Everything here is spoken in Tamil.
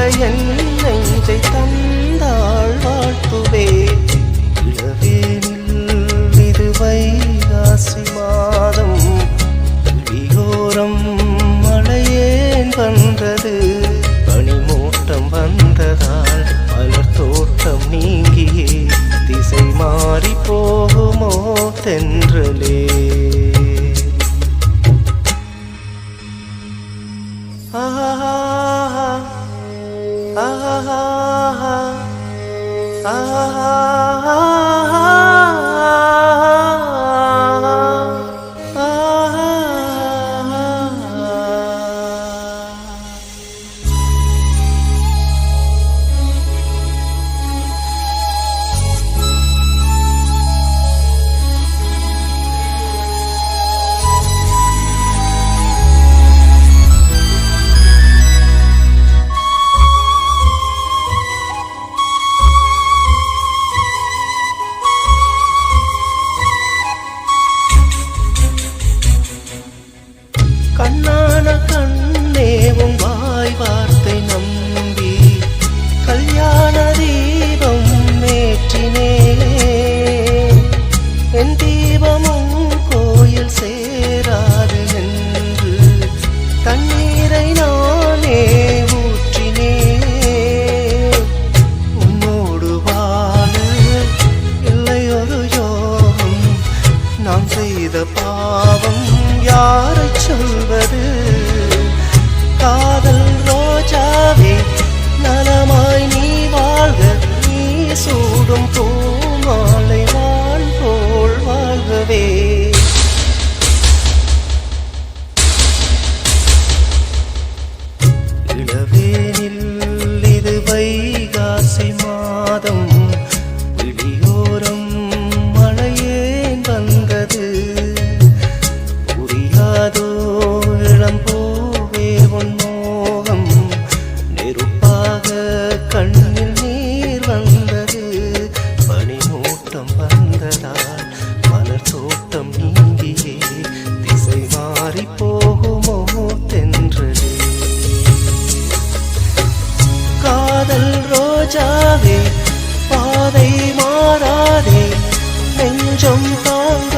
என் நெஞ்சை தந்தாள் வாழ்த்துவே. இளவேனில் இது வைகாசி மாதம், விழியோரம் மழையேன் வந்தது. பனிமூட்டம் வந்ததால் மலர் தோட்டம் நீங்கியே திசை மாறி போகுமோ தென்றலே. ஆஹா ஆஹா ஆஹா கண்ணான கண்ணேவும் வாய் வார்த்தை நம்பி கல்யாண தீபம் ஏற்றினே. என் தீபமும் கோயில் சேராது என்று தண்ணீரை நானே ஊற்றினே. உன்னோடு வாழ இல்லையொரு யோகம், நான் செய்த பாவம் யாரை சொல்வது. காதல் ரோஜாவே நலமாய் நீ வாழ்க, நீ சூடும் பூமாலை நான் போல் வாழ்கவே. இளவேனில் இது வைகாசி மாதம், விழியோரம் மழையேன் வந்தது. புரியாதோ இளம்பூவே உன் மோகம், நெருப்பாக கண்ணில் நீர் வந்தது. பனிமூட்டம் வந்ததால் மலர் தோட்டம் நீங்கியே திசை மாறி போகுமோ தென்றலே. காதல் ரோஜாவே பாதை மாறாதே, நெஞ்சம் தாங்க